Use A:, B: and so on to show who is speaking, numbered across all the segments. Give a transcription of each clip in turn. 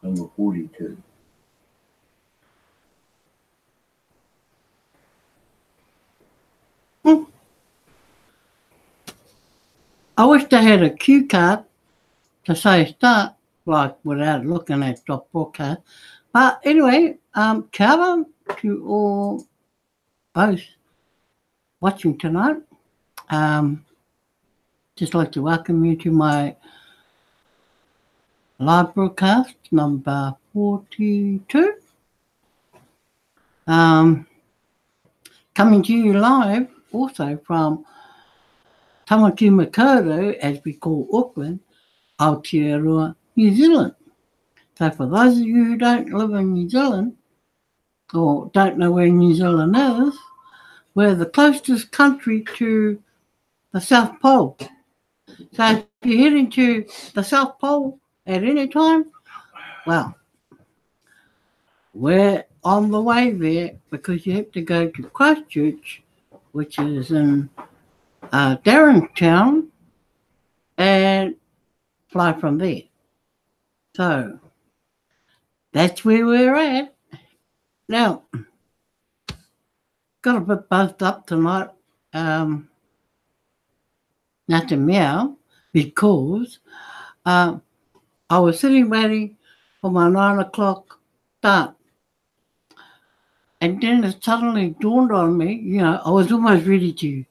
A: Number 42.
B: I wish they had a cue card to say start, like without looking at the broadcast. But anyway, Calvin, to all those watching tonight, just like to welcome you to my live broadcast number 42. Coming to you live also from Tamaki Makaurau, as we call Auckland, Aotearoa, New Zealand. So for those of you who don't live in New Zealand, or don't know where New Zealand is, we're the closest country to the South Pole. So if you're heading to the South Pole at any time, well, we're on the way there because you have to go to Christchurch, which is in Darrentown, and fly from there. So that's where we're at. Now, got a bit buzzed up tonight, not to meow, because I was sitting waiting for my 9 o'clock start. And then it suddenly dawned on me, I was almost ready to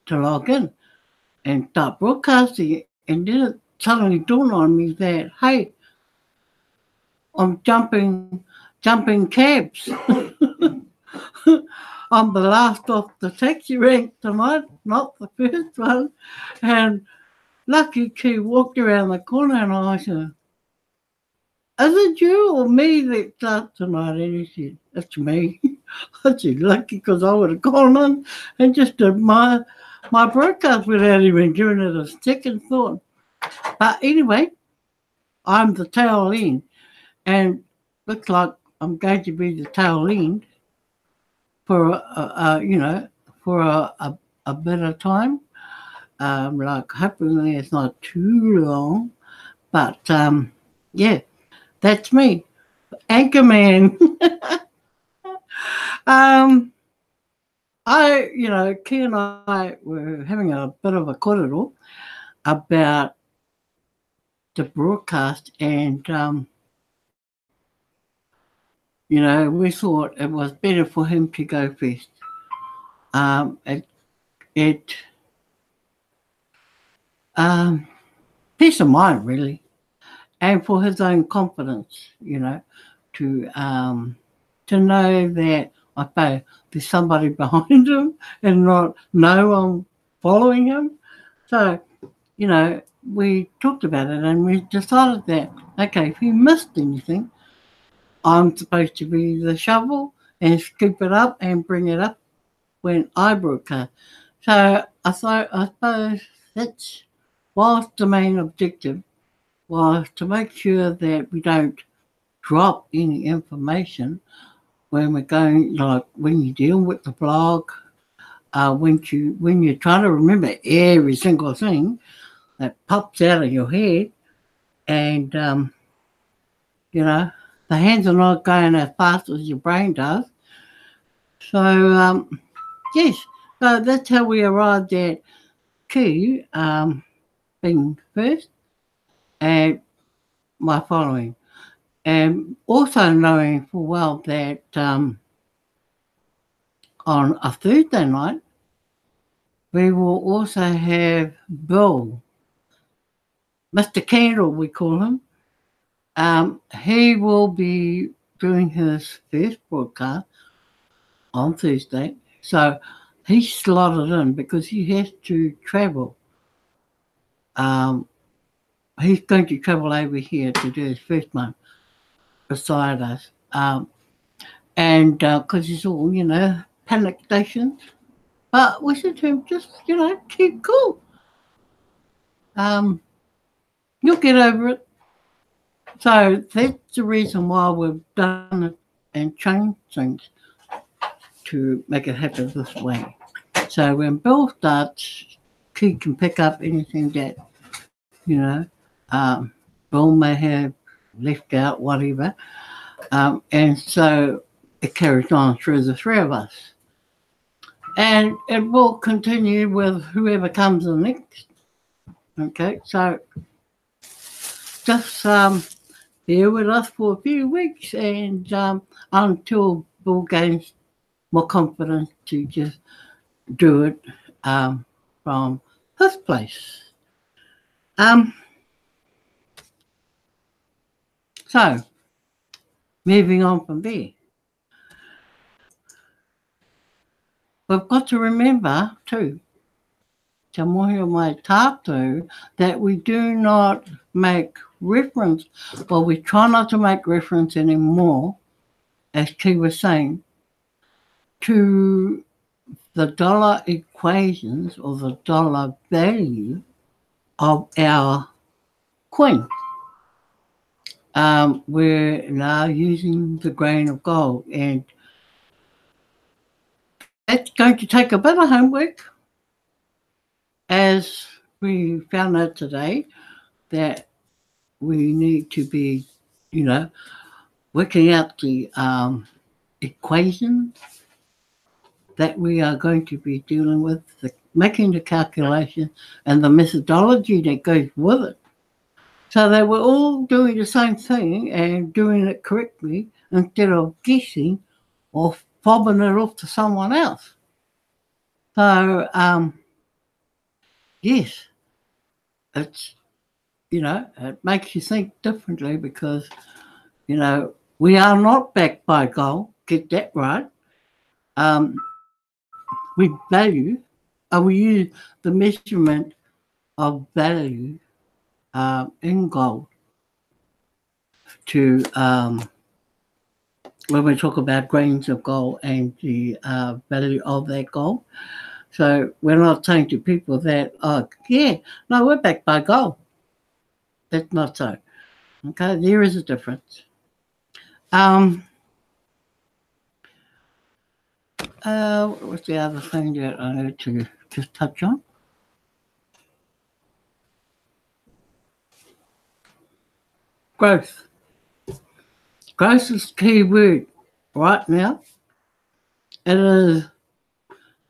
B: log in and start broadcasting. And then it suddenly dawned on me that, hey, I'm jumping cabs. I'm the last off the taxi rank tonight, not the first one. And Lucky Key walked around the corner and I said, is it you or me that starts tonight? And he said, it's me. I said, lucky, because I would have gone in and just did my broadcast without even giving it a second thought. But anyway, I'm the tail end. And looks like I'm going to be the tail end for, for a better time. Like, hopefully it's not too long. But, yeah. That's me, Anchorman. Key and I were having a bit of a korero about the broadcast, and we thought it was better for him to go first. Peace of mind, really. And for his own confidence, to know that I suppose there's somebody behind him and not no one following him. So, we talked about it and we decided that, okay, if he missed anything, I'm supposed to be the shovel and scoop it up and bring it up when I broadcast. So I suppose that's whilst the main objective was to make sure that we don't drop any information when we're going, like when you deal with the blog, when you're trying to remember every single thing that pops out of your head, and the hands are not going as fast as your brain does. So yes, so that's how we arrived at Q being first. And my following. And also knowing full well that on a Thursday night, we will also have Bill, Mr. Candle, we call him. He will be doing his first broadcast on Thursday. So he's slotted in because he has to travel. He's going to travel over here to do his first one beside us. And because it's all, panic stations. But we said to him, just, keep cool. You'll get over it. So that's the reason why we've done it and changed things to make it happen this way. So when Bill starts, he can pick up anything that, Bill may have left out, whatever. And so it carries on through the three of us. And it will continue with whoever comes in next. Okay, so just bear with us for a few weeks and until Bill gains more confidence to just do it from his place. So, moving on from there. We've got to remember too, Te mohi o mai tātou, that we do not make reference, well, we try not to make reference anymore, as Kei was saying, to the dollar equations or the dollar value of our coin. We're now using the grain of gold, and it's going to take a bit of homework, as we found out today, that we need to be, working out the equations that we are going to be dealing with, making the calculation and the methodology that goes with it. So they were all doing the same thing and doing it correctly instead of guessing or fobbing it off to someone else. So, yes, it's, it makes you think differently because, we are not backed by gold, get that right. We we use the measurement of value in gold to, when we talk about grains of gold and the value of that gold. So we're not saying to people that, we're backed by gold. That's not so. Okay, there is a difference. What's the other thing that I need to just touch on? Growth. Growth is the key word right now. It is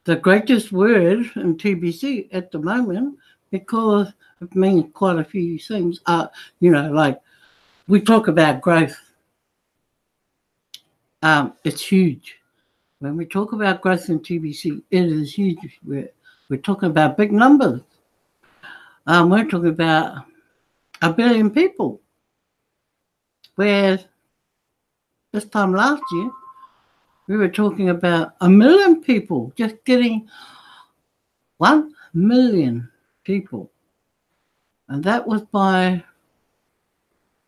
B: the greatest word in TBC at the moment because it means quite a few things. Like we talk about growth. It's huge. When we talk about growth in TBC, it is huge. We're talking about big numbers. We're talking about 1 billion people. Whereas this time last year, we were talking about 1 million people, just getting 1 million people. And that was by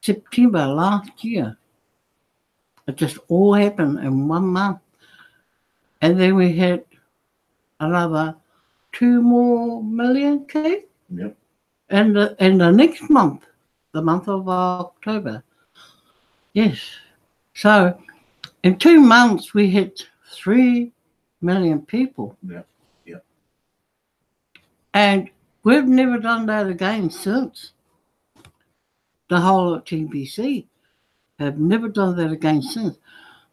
B: September last year. It just all happened in 1 month. And then we had another 2 more million, Kate?
A: Yep.
B: And the next month, the month of October. Yes. So in 2 months, we hit 3 million people.
A: Yeah.
B: And we've never done that again since. The whole of TBC have never done that again since.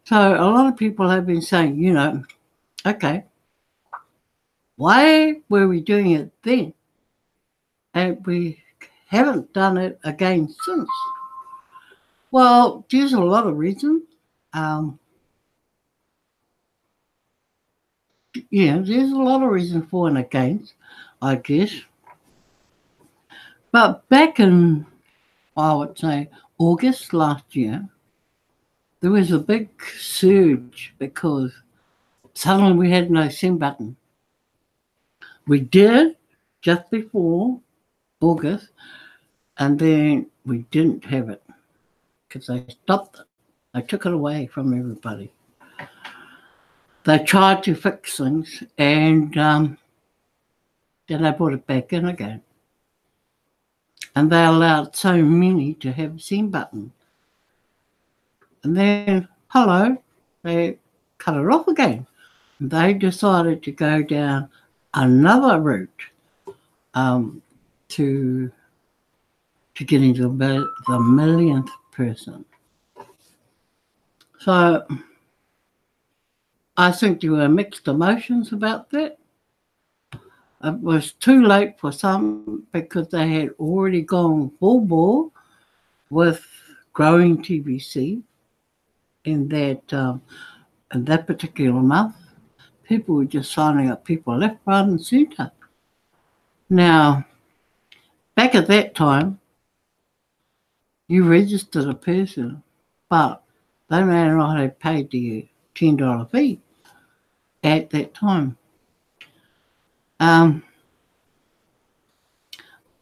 B: So a lot of people have been saying, okay, why were we doing it then? And we haven't done it again since. Well, there's a lot of reasons. There's a lot of reasons for and against, I guess. But back in, I would say, August last year, there was a big surge because suddenly we had no send button. We did just before August, and then we didn't have it because they stopped it. They took it away from everybody. They tried to fix things, and then they brought it back in again. And they allowed so many to have a send button. And then, they cut it off again. They decided to go down another route to getting the millionth person. So I think there were mixed emotions about that. It was too late for some because they had already gone full bore with growing TBC in that particular month. People were just signing up people left, right and centre. Now, back at that time, you registered a person, but they may not have paid the $10 fee at that time.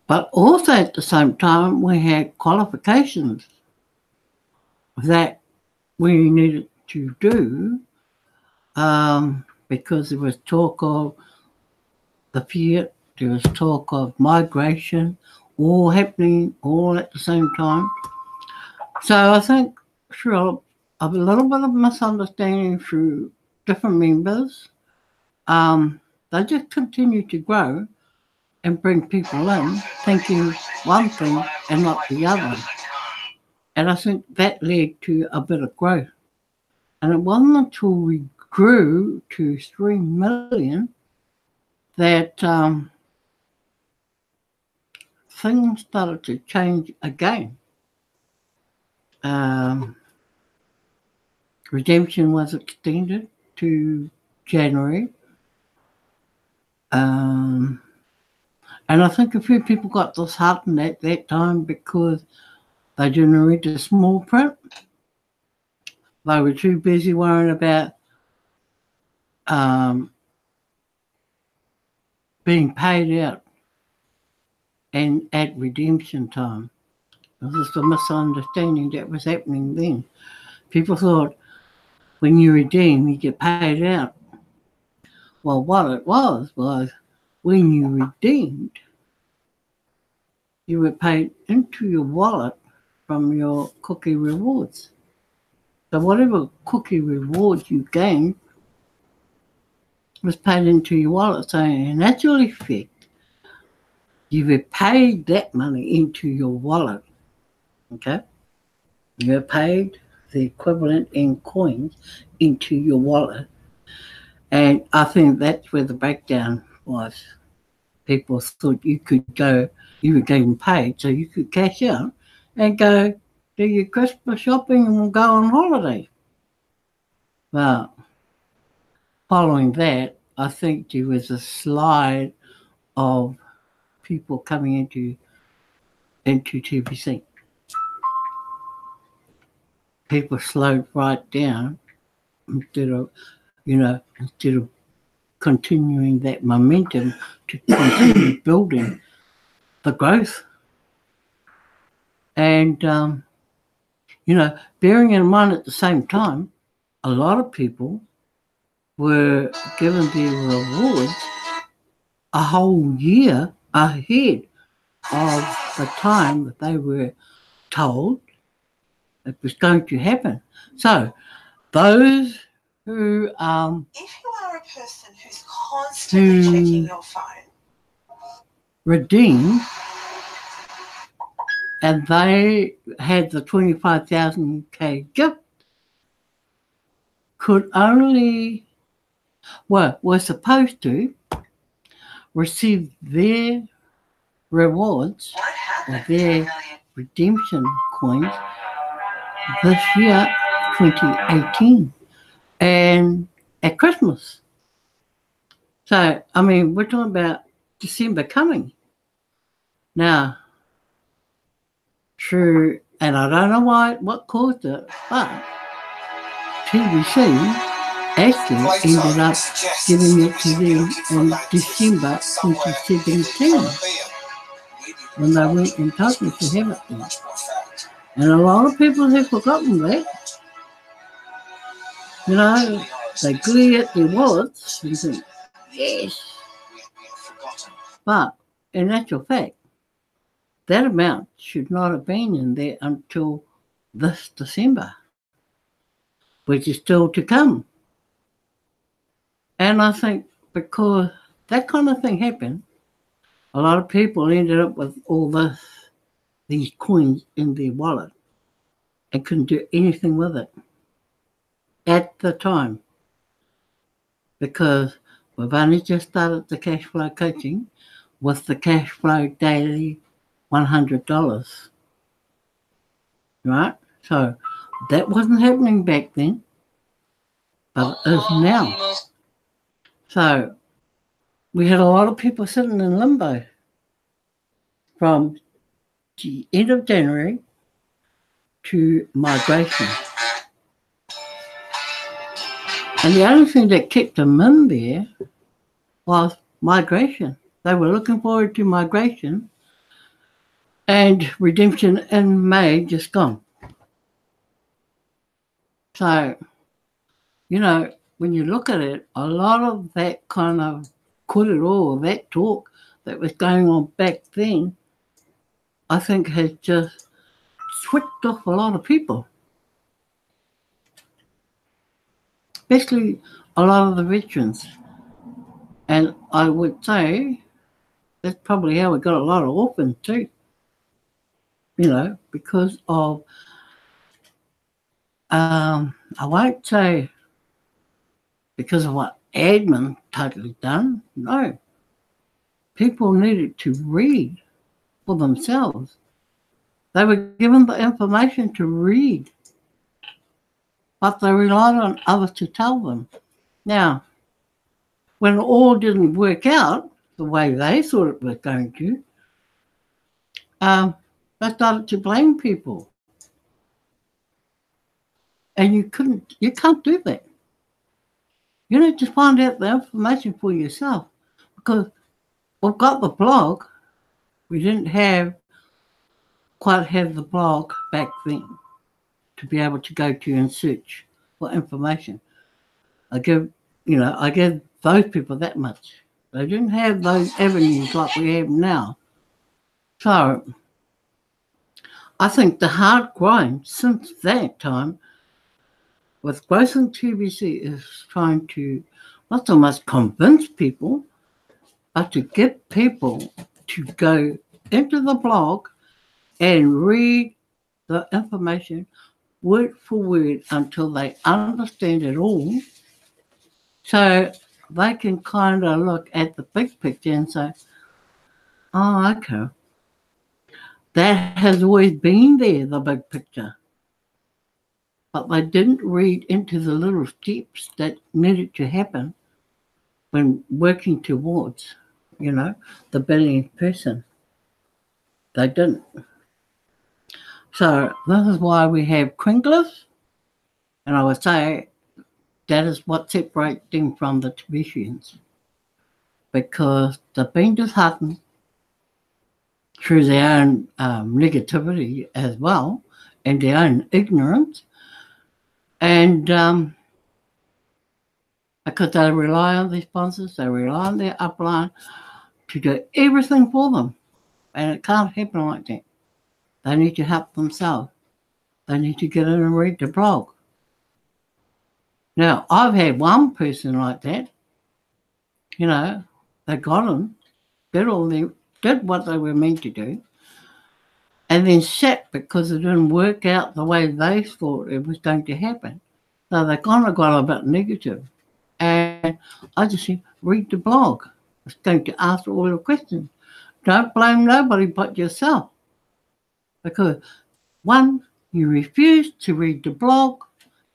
B: But also at the same time, we had qualifications that we needed to do because there was talk of the Fiat, there was talk of migration, all happening all at the same time. So I think through a little bit of misunderstanding through different members, they just continue to grow and bring people in thinking one thing and not the other. And I think that led to a bit of growth. And it wasn't until we grew to 3 million that things started to change again. Redemption was extended to January. And I think a few people got disheartened at that time because they didn't read the small print. They were too busy worrying about being paid out and at redemption time. This was the misunderstanding that was happening then. People thought when you redeem, you get paid out. Well, what it was when you redeemed, you were paid into your wallet from your cookie rewards. So whatever cookie rewards you gained was paid into your wallet. So in actual effect, you were paid that money into your wallet. Okay? You were paid the equivalent in coins into your wallet. And I think that's where the breakdown was. People thought you were getting paid, so you could cash out and go do your Christmas shopping and go on holiday. Well, following that, I think there was a slide of people coming into TBC. People slowed right down instead of continuing that momentum to continue building the growth. And, bearing in mind at the same time, a lot of people were given their rewards a whole year ahead of the time that they were told it was going to happen. So those who
A: if you are a person who's constantly checking your phone,
B: redeemed, and they had the 25,000K gift, were supposed to receive their rewards or their redemption coins this year, 2018, and at Christmas. So, we're talking about December coming. Now, and I don't know what caused it, but TBC actually ended up giving it to them in December 2017 when they went and told me to have it there. And a lot of people have forgotten that. They glare at their wallets and think, yes. But in actual fact, that amount should not have been in there until this December, which is still to come. And I think because that kind of thing happened, a lot of people ended up with all these coins in their wallet. and couldn't do anything with it at the time because we've only just started the cash flow coaching with the cash flow daily $100, right? So that wasn't happening back then, but it is now. So we had a lot of people sitting in limbo from the end of January to migration. And the only thing that kept them in there was migration. They were looking forward to migration, and redemption in May just gone. So, you know, when you look at it, a lot of that kind of korero, that talk that was going on back then, I think has just switched off a lot of people, especially a lot of the veterans. And I would say that's probably how we got a lot of orphans too, you know, because of, I won't say because of what admin totally done. No. People needed to read for themselves. They were given the information to read, but they relied on others to tell them. Now, when it all didn't work out the way they thought it was going to, they started to blame people. And you can't do that. You need to find out the information for yourself because we've got the blog. We didn't quite have the blog back then to be able to go to and search for information. I give those people that much. They didn't have those avenues like we have now. So I think the hard grind since that time with growth in TBC is trying to not so much convince people, but to get people to go into the blog and read the information word for word until they understand it all, so they can kind of look at the big picture and say, oh, okay, that has always been there, the big picture. But they didn't read into the little steps that needed to happen when working towards, the billionth person. They didn't. So this is why we have Kringlers, and I would say that is what separates them from the Tibetians, because they've been disheartened through their own negativity as well, and their own ignorance, and because they rely on their sponsors, they rely on their upline to do everything for them, and it can't happen like that. They need to help themselves. They need to get in and read the blog. Now, I've had one person like that, they got in, did what they were meant to do, and then sat because it didn't work out the way they thought it was going to happen. So they kind of got a bit negative. And I just said, read the blog. It's going to answer all your questions. Don't blame nobody but yourself. Because one, you refuse to read the blog,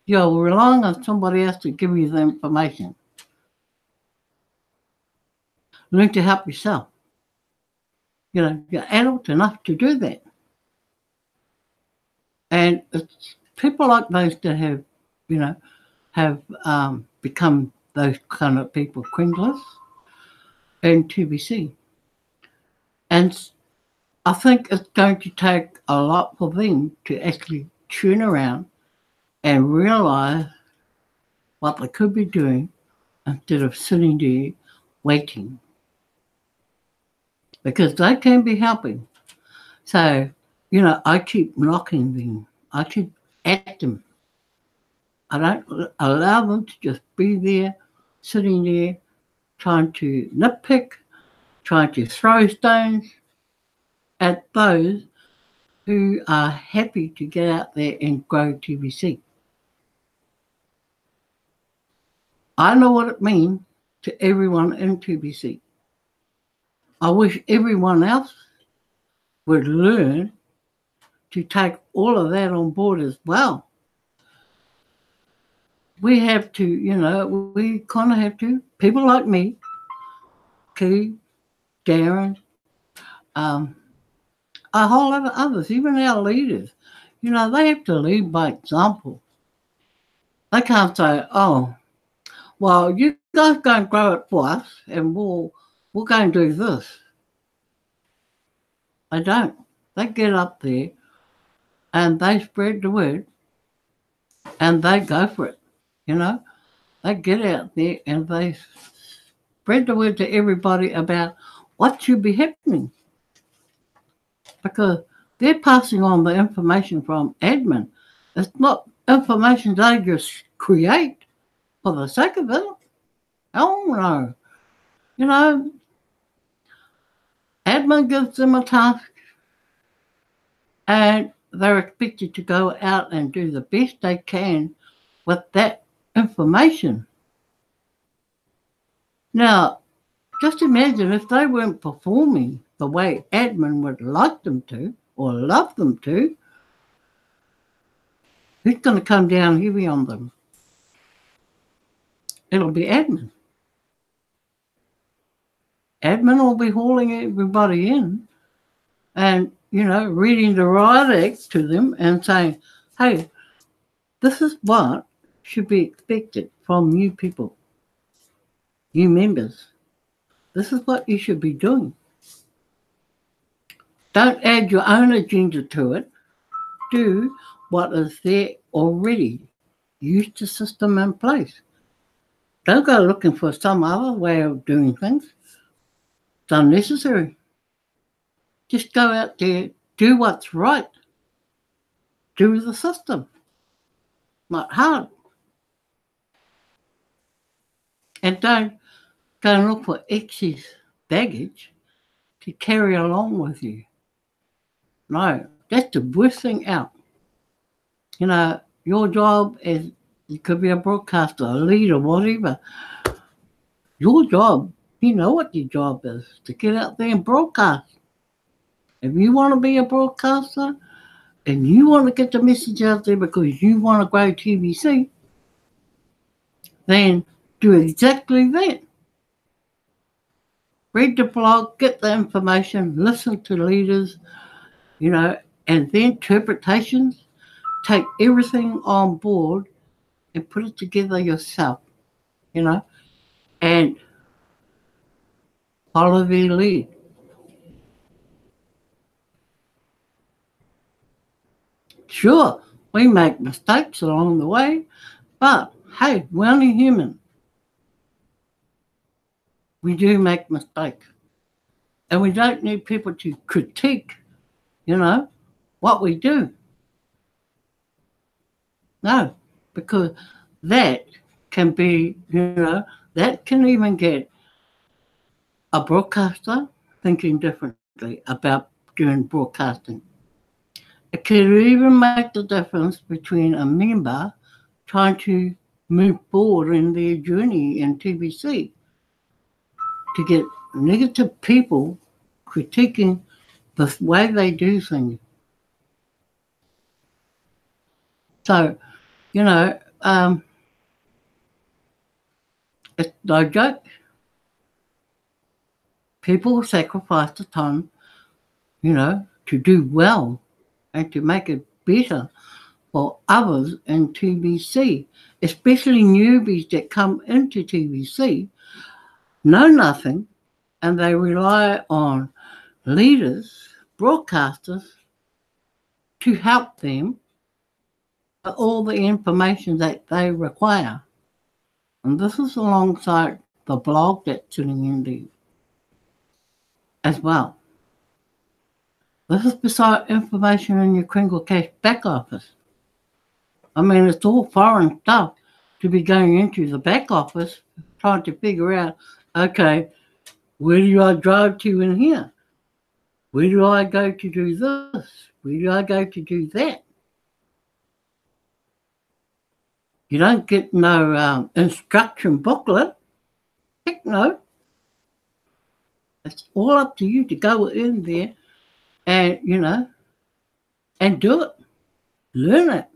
B: you're relying on somebody else to give you the information. Learn to help yourself. You're adult enough to do that. And it's people like those that have become those kind of people, Kringlers and TBC. And I think it's going to take a lot for them to actually turn around and realise what they could be doing instead of sitting there waiting. Because they can be helping. So, I keep knocking them. I keep at them. I don't allow them to just be there, sitting there, trying to nitpick, trying to throw stones at those who are happy to get out there and grow TBC. I know what it means to everyone in TBC. I wish everyone else would learn to take all of that on board as well. We have to, we kind of have to, people like me, Key, Darren, um, a whole lot of others, even our leaders, they have to lead by example. They can't say, oh, well, you guys go and grow it for us and we'll go and do this. They don't. They get up there and they spread the word and they go for it. They get out there and they spread the word to everybody about what should be happening. Because they're passing on the information from admin. It's not information they just create for the sake of it. Oh no. Admin gives them a task and they're expected to go out and do the best they can with that information. Now, just imagine if they weren't performing the way admin would like them to or love them to, who's going to come down heavy on them? It'll be admin. Admin will be hauling everybody in and, reading the riot act to them and saying, hey, this is what should be expected from you people, you members. This is what you should be doing. Don't add your own agenda to it. Do what is there already. Use the system in place. Don't go looking for some other way of doing things. It's unnecessary. Just go out there, do what's right. Do the system. Not hard. And don't go and look for excess baggage to carry along with you. No, that's the worst thing out. Your job is, you could be a broadcaster, a leader, whatever. Your job, you know what your job is, to get out there and broadcast. If you want to be a broadcaster and you want to get the message out there because you want to grow TBC, then do exactly that. Read the blog, get the information, listen to leaders, and the interpretations. Take everything on board and put it together yourself, and follow their lead. Sure, we make mistakes along the way, but hey, we're only human. We do make mistakes. And we don't need people to critique, what we do. No, because that can be, that can even get a broadcaster thinking differently about doing broadcasting. It could even make the difference between a member trying to move forward in their journey in TBC to get negative people critiquing the way they do things. So, it's no joke. People sacrifice the time, to do well and to make it better for others in TBC, especially newbies that come into TBC, know nothing, and they rely on leaders, broadcasters, to help them with all the information that they require. And this is alongside the blog that's sitting in there as well. This is beside information in your Kringle Cash back office. I mean, it's all foreign stuff to be going into the back office trying to figure out, okay, where do I drive to in here? Where do I go to do this? Where do I go to do that? You don't get no instruction booklet. Heck no. It's all up to you to go in there and, and do it. Learn it.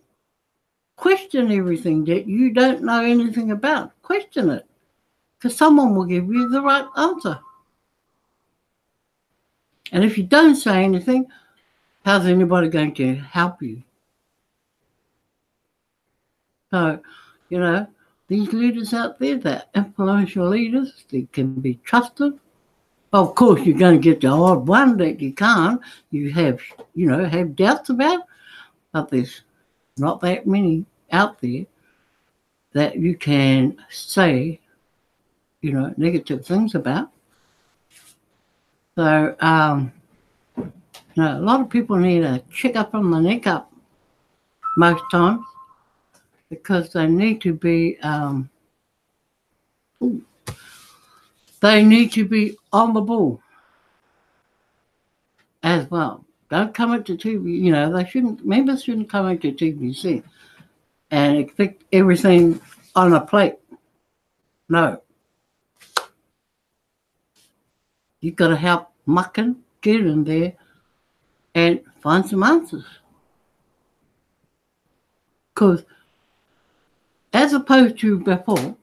B: Question everything that you don't know anything about. Question it. Because someone will give you the right answer. And if you don't say anything, how's anybody going to help you? So, these leaders out there, they're influential leaders, they can be trusted. Of course, you're going to get the odd one that you can't. You have doubts about, but there's not that many out there that you can say, negative things about. So, a lot of people need a check up on the neck up most times because they need to be on the ball as well. Don't come into TV, members shouldn't come into TVC and expect everything on a plate. No. You've got to help mucking, get in there and find some answers. Because as opposed to before,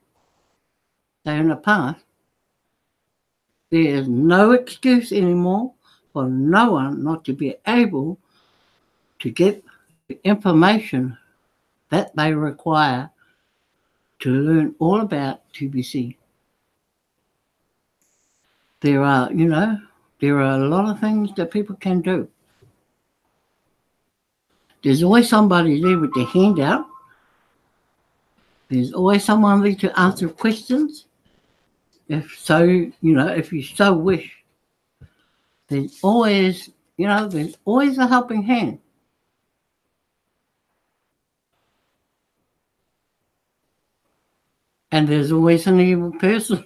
B: in the past, there is no excuse anymore for no one not to be able to get the information that they require to learn all about TBC. There are a lot of things that people can do. There's always somebody there with their hand out. There's always someone there to answer questions. If you so wish. There's always a helping hand. And there's always an evil person.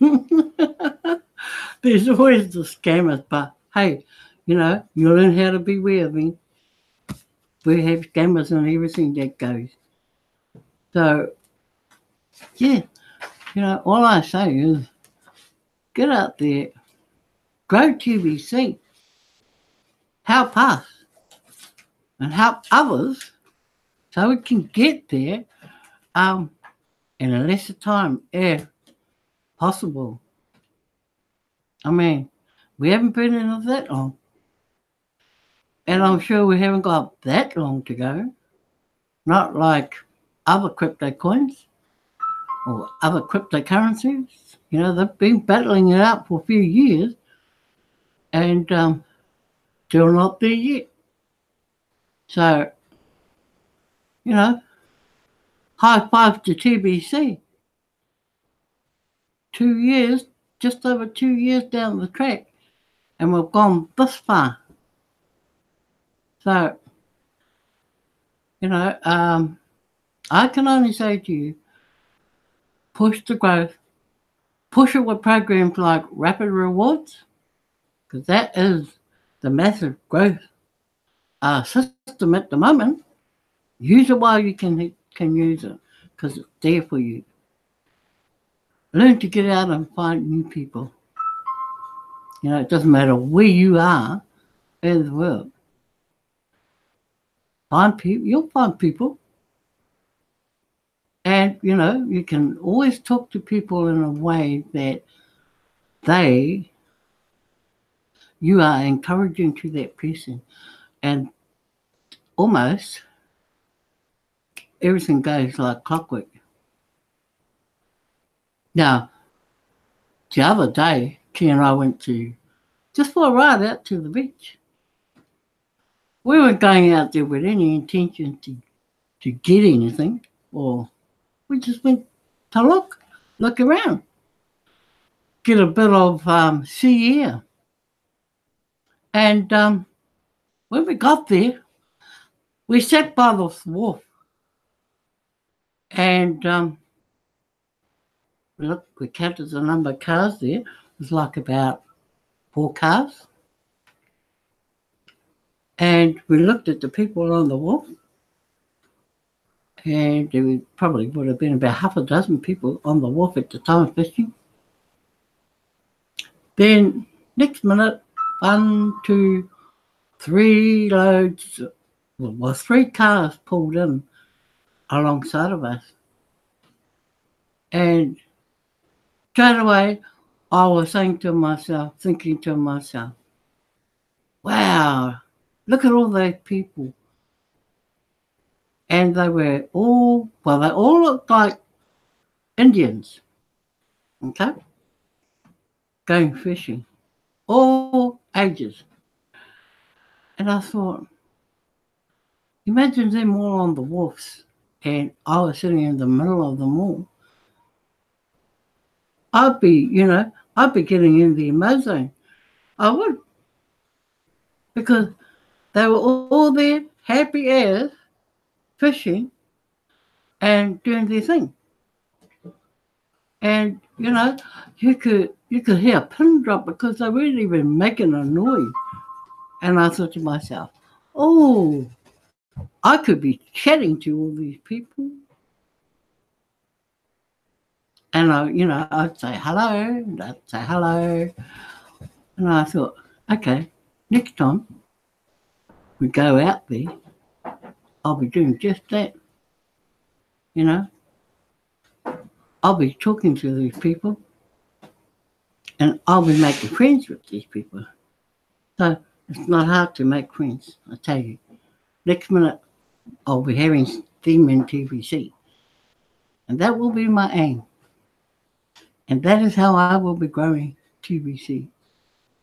B: There's always the scammers, but hey, you learn how to beware of them. We have scammers and everything that goes. So, yeah, all I say is get out there, grow TBC, help us, and help others so we can get there in a lesser time if possible. I mean, we haven't been in it that long. And I'm sure we haven't got that long to go. Not like other crypto coins or other cryptocurrencies. They've been battling it out for a few years and still not there yet. So, high five to TBC. 2 years, just over 2 years down the track, and we've gone this far. So, I can only say to you, push the growth, push it with programs like Rapid Rewards, because that is the massive growth system at the moment. Use it while you can use it, because it's there for you. Learn to get out and find new people. It doesn't matter where you are in the world. Find people, you'll find people. And, you can always talk to people in a way that you are encouraging to that person. And almost everything goes like clockwork. Now, the other day, Kay and I went just for a ride out to the beach. We weren't going out there with any intention to get anything, or we just went to look around, get a bit of sea air. And when we got there, we sat by the wharf and we counted the number of cars there. It was like about 4 cars. And we looked at the people on the wharf, and there probably would have been about half a dozen people on the wharf at the time fishing. Then next minute, 1, 2, 3 loads, well, 3 cars pulled in alongside of us. And straight away, I was thinking to myself, wow, look at all those people. And they all looked like Indians, okay, going fishing, all ages. And I thought, imagine them all on the wharfs, and I was sitting in the middle of them all. I'd be getting in the amazing. I would, because they were all there, happy as, fishing and doing their thing. And you could hear a pin drop because they weren't even making a noise. And I thought to myself, oh, I could be chatting to all these people. And I'd say hello, and I'd say hello. And I thought, okay, next time we go out there, I'll be doing just that. I'll be talking to these people, and I'll be making friends with these people. So it's not hard to make friends, I tell you. Next minute, I'll be having them in TVC. And that will be my aim. And that is how I will be growing TVC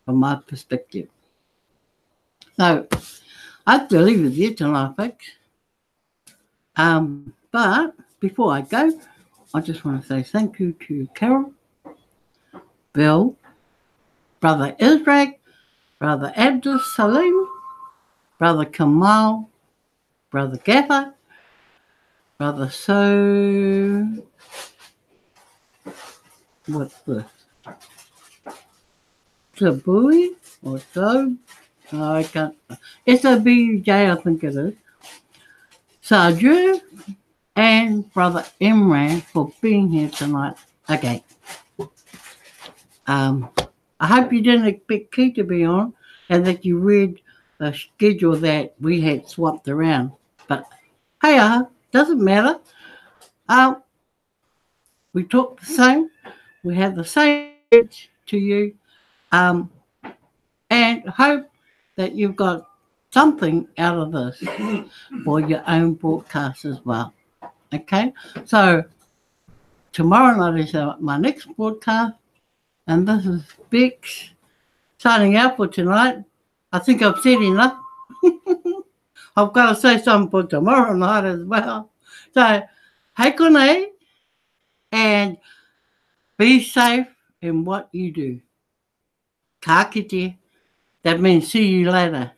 B: from my perspective. So I have to leave it there tonight, folks. But before I go, I just want to say thank you to Carol, Bill, Brother Israel, Brother Abdul Salim, Brother Kamal, Brother Gaffer, Brother what's this? Sabui or so? I can't. SWJ, I think it is. Sarju and Brother Imran for being here tonight again. I hope you didn't expect Key to be on and that you read the schedule that we had swapped around. But hey, doesn't matter. We talk the same. We have the same message to you. And hope that you've got something out of this for your own broadcast as well. Okay? So tomorrow night is my next broadcast, and this is Bex signing out for tonight. I think I've said enough. I've got to say something for tomorrow night as well. So, hey, konei, and be safe in what you do. Ka kite. That means see you later.